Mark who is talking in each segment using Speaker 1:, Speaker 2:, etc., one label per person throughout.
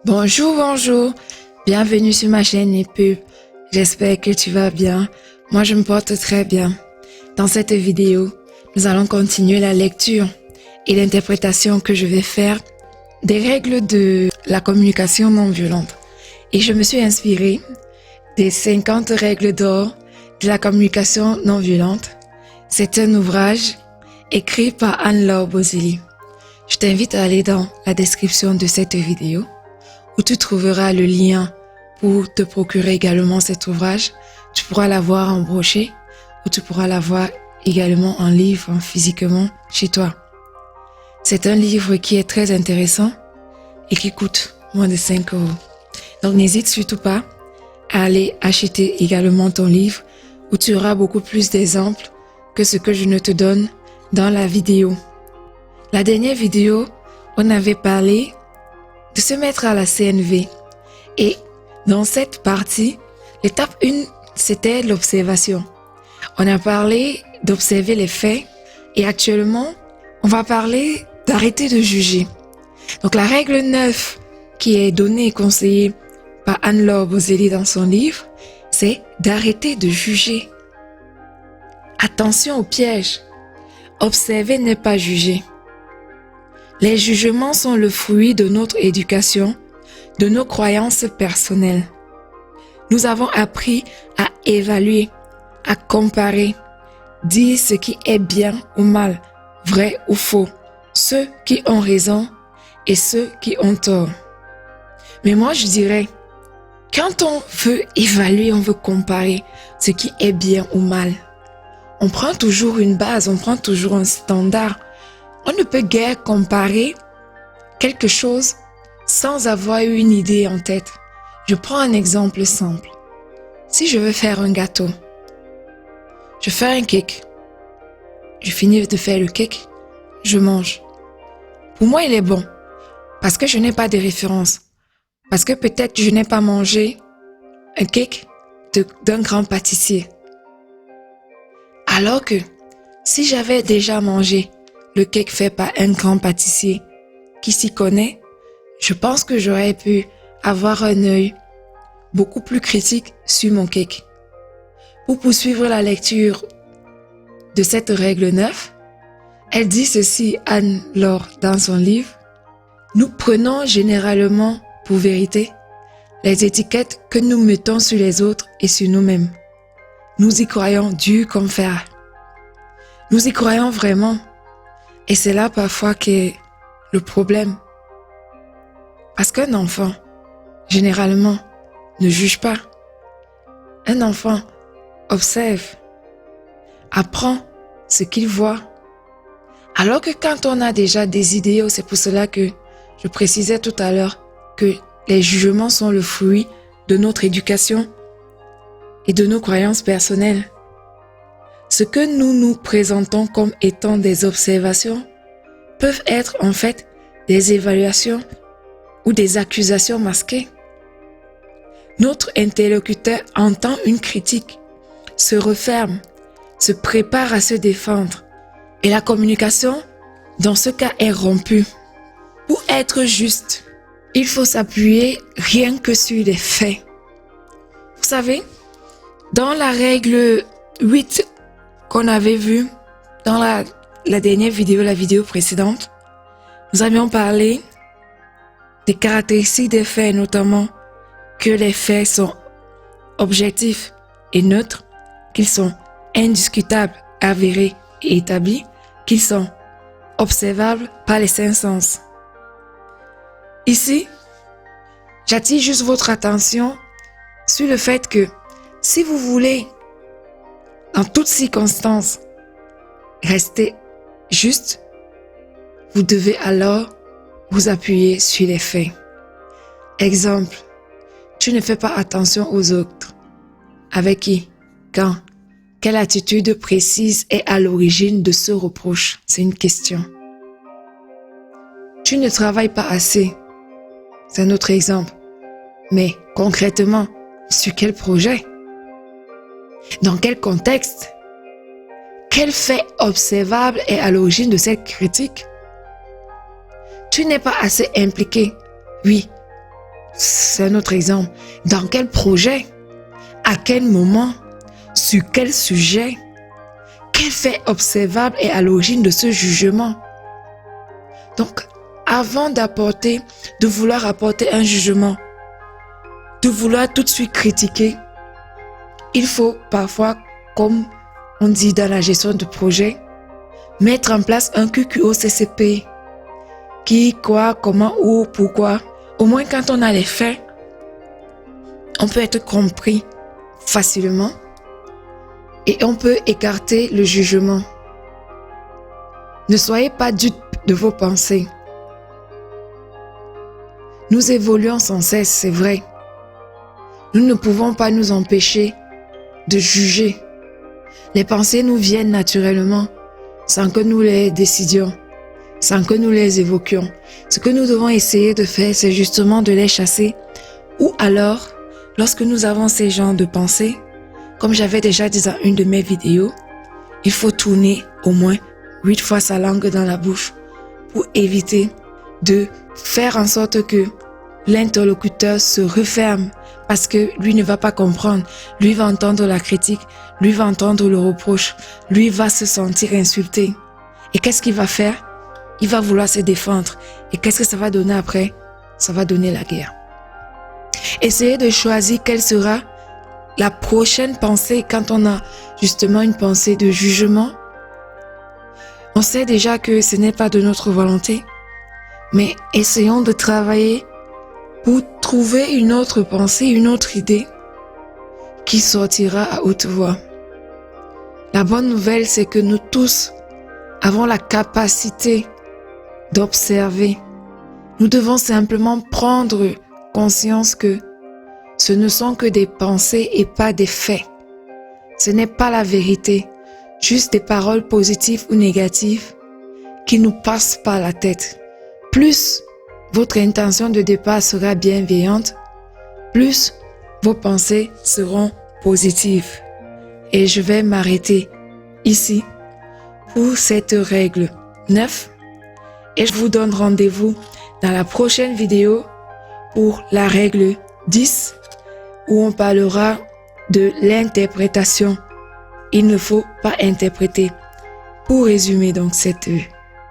Speaker 1: Bonjour, bienvenue sur ma chaîne EPUB. J'espère que tu vas bien. Moi, je me porte très bien. Dans cette vidéo, nous allons continuer la lecture et l'interprétation que je vais faire des règles de la communication non violente. Et je me suis inspirée des 50 règles d'or de la communication non violente. C'est un ouvrage écrit par Anne-Laure Bosilly. Je t'invite à aller dans la description de cette vidéo où tu trouveras le lien pour te procurer également cet ouvrage. Tu pourras l'avoir en brochet ou tu pourras l'avoir également en livre, physiquement, chez toi. C'est un livre qui est très intéressant et qui coûte moins de 5 €. Donc n'hésite surtout pas à aller acheter également ton livre où tu auras beaucoup plus d'exemples que ce que je ne te donne dans la vidéo. La dernière vidéo, on avait parlé de se mettre à la CNV. Et dans cette partie, l'étape 1, c'était l'observation. On a parlé d'observer les faits et actuellement, on va parler d'arrêter de juger. Donc la règle 9 qui est donnée et conseillée par Anne-Laure Bosilly dans son livre, c'est d'arrêter de juger. Attention au piège. Observer n'est pas juger. Les jugements sont le fruit de notre éducation, de nos croyances personnelles. Nous avons appris à évaluer, à comparer, dire ce qui est bien ou mal, vrai ou faux, ceux qui ont raison et ceux qui ont tort. Mais moi je dirais, quand on veut évaluer, on veut comparer ce qui est bien ou mal, on prend toujours une base, on prend toujours un standard. On ne peut guère comparer quelque chose sans avoir eu une idée en tête. Je prends un exemple simple. Si je veux faire un gâteau, je fais un cake. Je finis de faire le cake, je mange. Pour moi, il est bon parce que je n'ai pas de référence. Parce que peut-être je n'ai pas mangé un cake d'un grand pâtissier. Alors que si j'avais déjà mangé le cake fait par un grand pâtissier qui s'y connaît, je pense que j'aurais pu avoir un œil beaucoup plus critique sur mon cake. Pour poursuivre la lecture de cette règle 9, elle dit ceci, Anne-Laure, dans son livre. Nous prenons généralement pour vérité les étiquettes que nous mettons sur les autres et sur nous-mêmes. Nous y croyons dur comme fer. Nous y croyons vraiment. Et c'est là parfois qu'est le problème. Parce qu'un enfant, généralement, ne juge pas. Un enfant observe, apprend ce qu'il voit. Alors que quand on a déjà des idéaux, c'est pour cela que je précisais tout à l'heure que les jugements sont le fruit de notre éducation et de nos croyances personnelles. Ce que nous nous présentons comme étant des observations peuvent être en fait des évaluations ou des accusations masquées. Notre interlocuteur entend une critique, se referme, se prépare à se défendre et la communication, dans ce cas, est rompue. Pour être juste, il faut s'appuyer rien que sur les faits. Vous savez, dans la règle 8 qu'on avait vue dans la dernière vidéo, la vidéo précédente, nous avions parlé des caractéristiques des faits, notamment que les faits sont objectifs et neutres, qu'ils sont indiscutables, avérés et établis, qu'ils sont observables par les 5 sens. Ici, j'attire juste votre attention sur le fait que si vous voulez, en toutes circonstances, rester juste, vous devez alors vous appuyer sur les faits. Exemple, tu ne fais pas attention aux autres. Avec qui? Quand? Quelle attitude précise est à l'origine de ce reproche? C'est une question. Tu ne travailles pas assez. C'est un autre exemple. Mais concrètement, sur quel projet? Dans quel contexte? Quel fait observable est à l'origine de cette critique? Tu n'es pas assez impliqué. Oui, c'est un autre exemple. Dans quel projet? À quel moment? Sur quel sujet? Quel fait observable est à l'origine de ce jugement? Donc, avant de vouloir apporter un jugement, de vouloir tout de suite critiquer, il faut parfois, comme on dit dans la gestion de projet, mettre en place un QQOCCP. Qui, quoi, comment, où, pourquoi. Au moins quand on a les faits, on peut être compris facilement et on peut écarter le jugement. Ne soyez pas dupes de vos pensées. Nous évoluons sans cesse, c'est vrai. Nous ne pouvons pas nous empêcher de juger. Les pensées nous viennent naturellement, sans que nous les décidions, sans que nous les évoquions. Ce que nous devons essayer de faire, c'est justement de les chasser. Ou alors, lorsque nous avons ces genres de pensées, comme j'avais déjà dit dans une de mes vidéos, il faut tourner au moins 8 fois sa langue dans la bouche pour éviter de faire en sorte que l'interlocuteur se referme parce que lui ne va pas comprendre. Lui va entendre la critique, lui va entendre le reproche, lui va se sentir insulté. Et qu'est-ce qu'il va faire? Il va vouloir se défendre. Et qu'est-ce que ça va donner après? Ça va donner la guerre. Essayez de choisir quelle sera la prochaine pensée quand on a justement une pensée de jugement. On sait déjà que ce n'est pas de notre volonté, mais essayons de travailler pour trouver une autre pensée, une autre idée qui sortira à haute voix. La bonne nouvelle, c'est que nous tous avons la capacité d'observer. Nous devons simplement prendre conscience que ce ne sont que des pensées et pas des faits. Ce n'est pas la vérité, juste des paroles positives ou négatives qui nous passent par la tête. Plus votre intention de départ sera bienveillante, plus vos pensées seront positives. Et je vais m'arrêter ici pour cette règle 9 et je vous donne rendez-vous dans la prochaine vidéo pour la règle 10 où on parlera de l'interprétation. Il ne faut pas interpréter. Pour résumer donc cette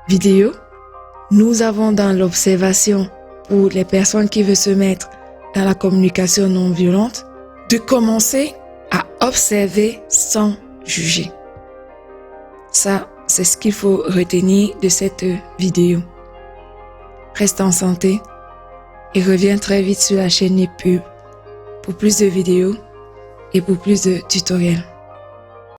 Speaker 1: vidéo, nous avons dans l'observation pour les personnes qui veulent se mettre dans la communication non violente, de commencer à observer sans juger. Ça, c'est ce qu'il faut retenir de cette vidéo. Reste en santé et reviens très vite sur la chaîne YouTube pour plus de vidéos et pour plus de tutoriels.